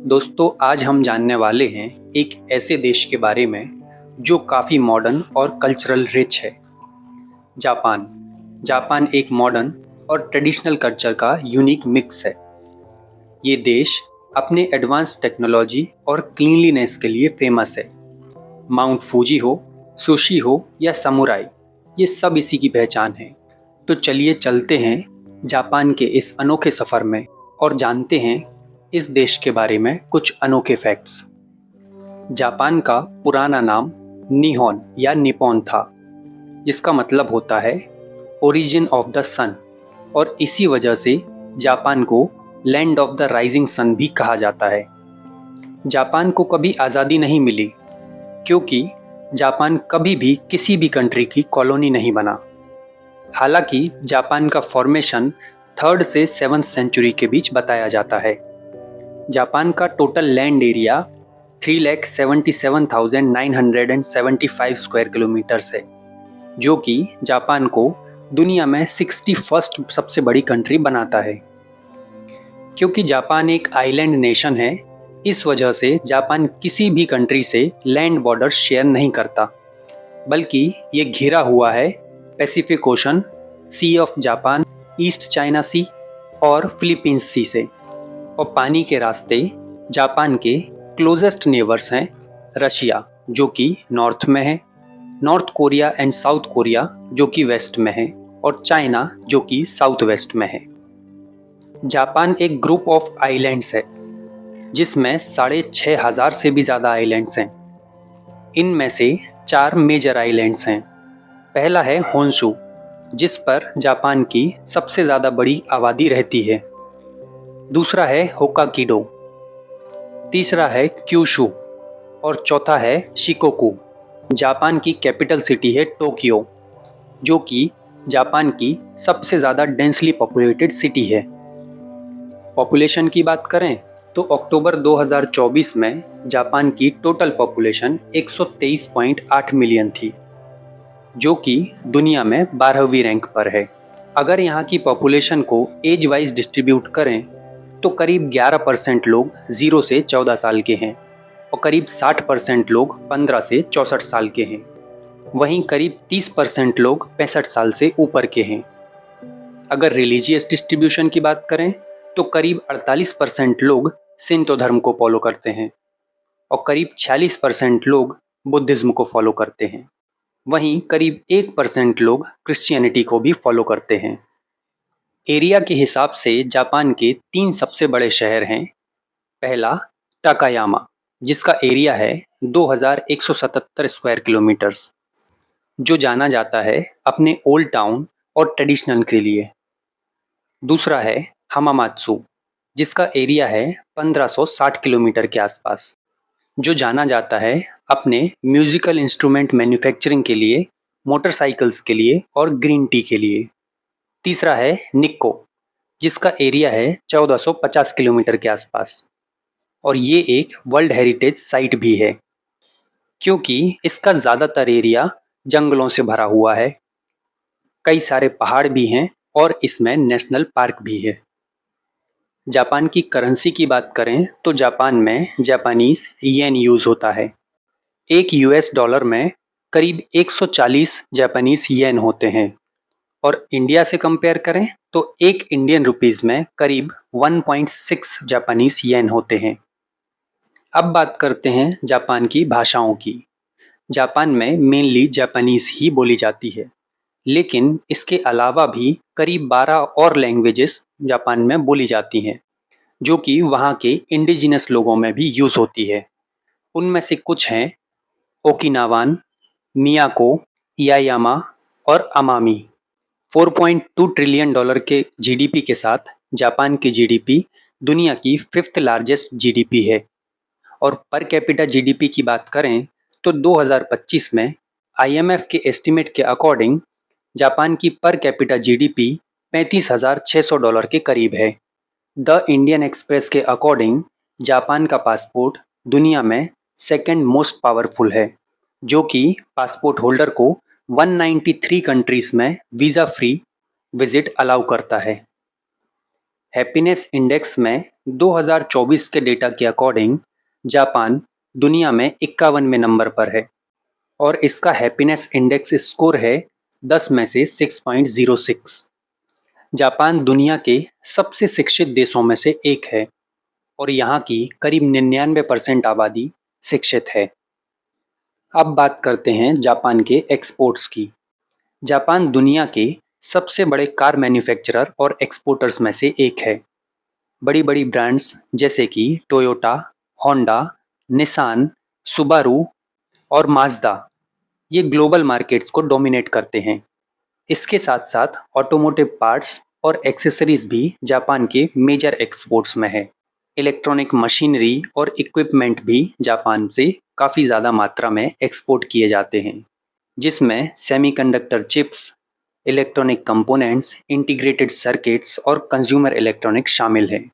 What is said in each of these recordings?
दोस्तों आज हम जानने वाले हैं एक ऐसे देश के बारे में जो काफ़ी मॉडर्न और कल्चरल रिच है। जापान। जापान एक मॉडर्न और ट्रेडिशनल कल्चर का यूनिक मिक्स है। ये देश अपने एडवांस टेक्नोलॉजी और क्लीनलीनेस के लिए फेमस है। माउंट फूजी हो, सुशी हो या समुराई, ये सब इसी की पहचान है। तो चलिए चलते हैं जापान के इस अनोखे सफ़र में और जानते हैं इस देश के बारे में कुछ अनोखे फैक्ट्स। जापान का पुराना नाम निहोन या निप्पॉन था, जिसका मतलब होता है ओरिजिन ऑफ द सन, और इसी वजह से जापान को land of the rising sun भी कहा जाता है। जापान को कभी आज़ादी नहीं मिली क्योंकि जापान कभी भी किसी भी कंट्री की कॉलोनी नहीं बना। हालांकि जापान का फॉर्मेशन 3rd से 7th सेंचुरी के बीच बताया जाता है। जापान का total land area 3,77,975 square kilometres है, जो कि जापान को दुनिया में 61st सबसे बड़ी कंट्री बनाता है। क्योंकि जापान एक आइलैंड नेशन है, इस वजह से जापान किसी भी कंट्री से लैंड बॉर्डर शेयर नहीं करता, बल्कि ये घिरा हुआ है Pacific Ocean, sea of Japan, East China sea और फिलीपींस सी से। और पानी के रास्ते जापान के क्लोजेस्ट नेबर्स हैं रशिया, जो कि नॉर्थ में है, north Korea and south Korea जो कि वेस्ट में है, और चाइना जो कि साउथ वेस्ट में है। जापान एक ग्रुप ऑफ आइलैंड्स है जिसमें 6,500 से भी ज़्यादा आइलैंड्स हैं। इनमें से 4 मेजर आइलैंड्स हैं। पहला है होन्शु, जिस पर जापान की सबसे ज़्यादा बड़ी आबादी रहती है। दूसरा है होकाकिडो, तीसरा है क्यूशु और चौथा है शिकोकू। जापान की कैपिटल सिटी है टोक्यो, जो कि जापान की सबसे ज़्यादा डेंसली पॉपुलेटेड सिटी है। पॉपुलेशन की बात करें तो अक्टूबर 2024 में जापान की टोटल पॉपुलेशन 123.8 मिलियन थी, जो कि दुनिया में 12वीं रैंक पर है। अगर यहाँ की पॉपुलेशन को एज वाइज डिस्ट्रीब्यूट करें तो करीब 11% लोग 0 से 14 साल के हैं और करीब 60% लोग 15 से 64 साल के हैं। वहीं करीब 30% लोग 65 साल से ऊपर के हैं। अगर रिलीजियस डिस्ट्रीब्यूशन की बात करें तो करीब 48% लोग सिंतो धर्म को फॉलो करते हैं और करीब 46% लोग बुद्धिज्म को फॉलो करते हैं। वहीं करीब 1% लोग क्रिश्चियनिटी को भी फॉलो करते हैं। एरिया के हिसाब से जापान के 3 सबसे बड़े शहर हैं। पहला टाकायामा, जिसका एरिया है 2,177 स्क्वायर किलोमीटर्स, जो जाना जाता है अपने ओल्ड टाउन और ट्रेडिशनल के लिए। दूसरा है हमामात्सु, जिसका एरिया है 1560 किलोमीटर के आसपास, जो जाना जाता है अपने म्यूजिकल इंस्ट्रूमेंट मैन्युफैक्चरिंग के लिए, मोटरसाइकिल्स के लिए और ग्रीन टी के लिए। तीसरा है निक्को, जिसका एरिया है 1450 किलोमीटर के आसपास, और ये एक वर्ल्ड हेरिटेज साइट भी है क्योंकि इसका ज़्यादातर एरिया जंगलों से भरा हुआ है, कई सारे पहाड़ भी हैं और इसमें नेशनल पार्क भी है। जापान की करेंसी की बात करें तो जापान में जापानीज येन यूज़ होता है। एक यूएस डॉलर में करीब 140 जापानीज येन होते हैं, और इंडिया से कंपेयर करें तो एक इंडियन रुपीस में करीब 1.6 जापानीज येन होते हैं। अब बात करते हैं जापान की भाषाओं की। जापान में मेनली जापानीज ही बोली जाती है, लेकिन इसके अलावा भी करीब 12 और लैंग्वेजेस जापान में बोली जाती हैं, जो कि वहाँ के इंडिजिनस लोगों में भी यूज़ होती है। उनमें से कुछ हैं ओकिनावान, मियाको, यायामा और अमामी। 4.2 ट्रिलियन डॉलर के जीडीपी के साथ जापान की जीडीपी दुनिया की 5th लार्जेस्ट जीडीपी है। और पर कैपिटा जीडीपी की बात करें तो 2025 में आईएमएफ के एस्टीमेट के अकॉर्डिंग जापान की पर कैपिटा जीडीपी $35,600 के करीब है। द इंडियन एक्सप्रेस के अकॉर्डिंग जापान का पासपोर्ट दुनिया में सेकंड मोस्ट पावरफुल है, जो कि पासपोर्ट होल्डर को 193 कंट्रीज़ में वीज़ा फ्री विजिट अलाउ करता है। हैप्पीनेस इंडेक्स में 2024 के डेटा के अकॉर्डिंग जापान दुनिया में 51वें नंबर पर है और इसका हैप्पीनेस इंडेक्स स्कोर है 10 में से 6.06। जापान दुनिया के सबसे शिक्षित देशों में से एक है और यहाँ की करीब 99% आबादी शिक्षित है। अब बात करते हैं जापान के एक्सपोर्ट्स की। जापान दुनिया के सबसे बड़े कार मैन्युफैक्चरर और एक्सपोर्टर्स में से एक है। बड़ी बड़ी ब्रांड्स जैसे कि टोयोटा, होंडा, निसान, सुबारू और माज्दा ये ग्लोबल मार्केट्स को डोमिनेट करते हैं। इसके साथ साथ ऑटोमोटिव पार्ट्स और एक्सेसरीज भी जापान के मेजर एक्सपोर्ट्स में है। इलेक्ट्रॉनिक मशीनरी और इक्विपमेंट भी जापान से काफ़ी ज़्यादा मात्रा में एक्सपोर्ट किए जाते हैं, जिसमें semiconductor chips, electronic components, integrated circuits और कंज्यूमर इलेक्ट्रॉनिक्स शामिल हैं।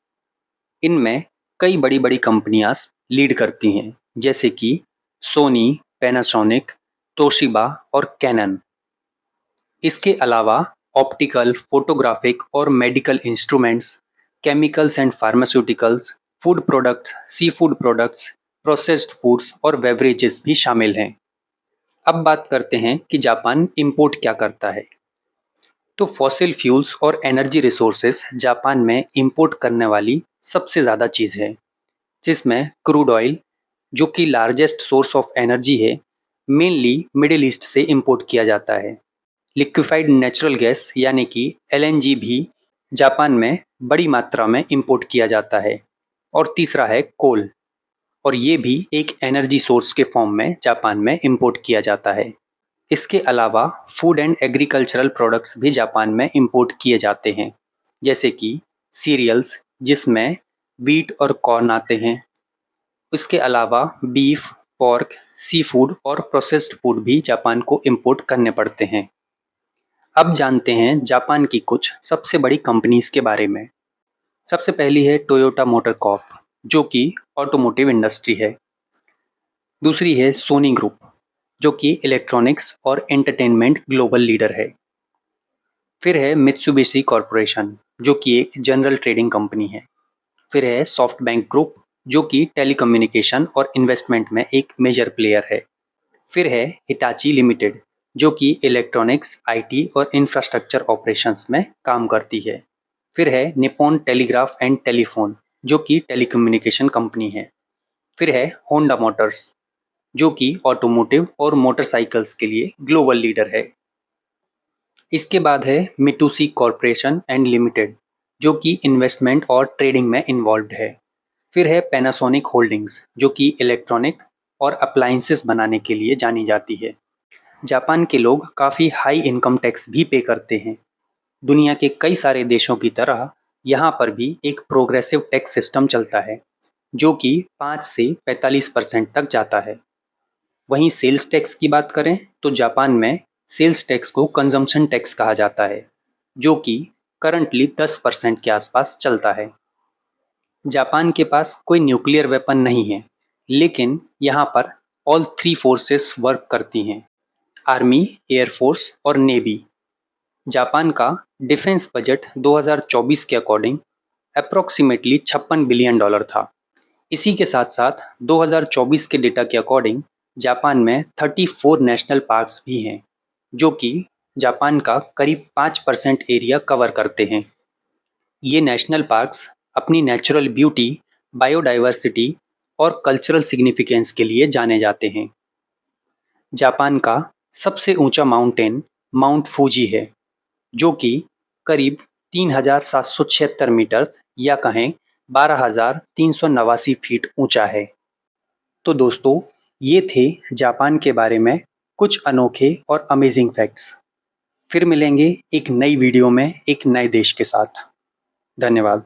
इनमें कई बड़ी बड़ी कंपनियां लीड करती हैं, जैसे कि सोनी, पैनासोनिक, तोशिबा और कैनन। इसके अलावा ऑप्टिकल, फोटोग्राफिक और medical instruments, chemicals and pharmaceuticals, food products, sea food products, processed foods और बेवरेजेस भी शामिल हैं। अब बात करते हैं कि जापान इंपोर्ट क्या करता है। तो फॉसिल फ्यूल्स और एनर्जी रिसोर्सेस जापान में इंपोर्ट करने वाली सबसे ज़्यादा चीज़ है, जिसमें क्रूड ऑयल, जो कि लार्जेस्ट सोर्स ऑफ एनर्जी है, मेनली मिडिल ईस्ट से इंपोर्ट किया जाता है। लिक्विफाइड नेचुरल गैस यानी कि एलएनजी भी जापान में बड़ी मात्रा में इंपोर्ट किया जाता है। और तीसरा है कोल, और ये भी एक एनर्जी सोर्स के फॉर्म में जापान में इंपोर्ट किया जाता है। इसके अलावा फूड एंड एग्रीकल्चरल प्रोडक्ट्स भी जापान में इंपोर्ट किए जाते हैं, जैसे कि सीरियल्स, जिसमें व्हीट और कॉर्न आते हैं। इसके अलावा बीफ, पोर्क, सी फूड और प्रोसेस्ड फूड भी जापान को इंपोर्ट करने पड़ते हैं। अब जानते हैं जापान की कुछ सबसे बड़ी कंपनीज के बारे में। सबसे पहली है टोयोटा मोटर कॉर्प, जो कि ऑटोमोटिव इंडस्ट्री है। दूसरी है सोनी ग्रुप, जो कि इलेक्ट्रॉनिक्स और एंटरटेनमेंट ग्लोबल लीडर है। फिर है मित्सुबिशी कॉरपोरेशन, जो कि एक जनरल ट्रेडिंग कंपनी है। फिर है सॉफ्ट बैंक ग्रुप, जो कि टेलीकम्युनिकेशन और इन्वेस्टमेंट में एक मेजर प्लेयर है। फिर है हिटाची लिमिटेड, जो कि इलेक्ट्रॉनिक्स, आईटी और इंफ्रास्ट्रक्चर ऑपरेशंस में काम करती है। फिर है निप्पॉन टेलीग्राफ एंड टेलीफोन, जो कि टेलीकम्युनिकेशन कंपनी है। फिर है होंडा मोटर्स, जो कि ऑटोमोटिव और मोटरसाइकिल्स के लिए ग्लोबल लीडर है। इसके बाद है मिटुसी कॉरपोरेशन एंड लिमिटेड, जो कि इन्वेस्टमेंट और ट्रेडिंग में इन्वॉल्व्ड है। फिर है पैनासोनिक होल्डिंग्स, जो कि इलेक्ट्रॉनिक और अप्लायंसेस बनाने के लिए जानी जाती है। जापान के लोग काफ़ी हाई इनकम टैक्स भी पे करते हैं। दुनिया के कई सारे देशों की तरह यहाँ पर भी एक प्रोग्रेसिव टैक्स सिस्टम चलता है, जो कि 5 से 45% तक जाता है। वहीं सेल्स टैक्स की बात करें तो जापान में सेल्स टैक्स को कंजम्पशन टैक्स कहा जाता है, जो कि करंटली 10% के आसपास चलता है। जापान के पास कोई न्यूक्लियर वेपन नहीं है, लेकिन यहाँ पर ऑल थ्री फोर्सेस वर्क करती हैं: आर्मी, एयरफोर्स और नेवी। जापान का डिफेंस बजट 2024 के अकॉर्डिंग अप्रॉक्सीमेटली $56 बिलियन था। इसी के साथ साथ 2024 के डेटा के अकॉर्डिंग जापान में 34 नेशनल पार्क्स भी हैं, जो कि जापान का करीब 5% एरिया कवर करते हैं। ये नेशनल पार्क्स अपनी नेचुरल ब्यूटी, बायोडाइवर्सिटी और कल्चरल सिग्निफिकेंस के लिए जाने जाते हैं। जापान का सबसे ऊंचा माउंटेन माउंट फूजी है, जो कि करीब 3,776 मीटर या कहें 12,389 फीट ऊंचा है। तो दोस्तों, ये थे जापान के बारे में कुछ अनोखे और अमेजिंग फैक्ट्स। फिर मिलेंगे एक नई वीडियो में एक नए देश के साथ। धन्यवाद।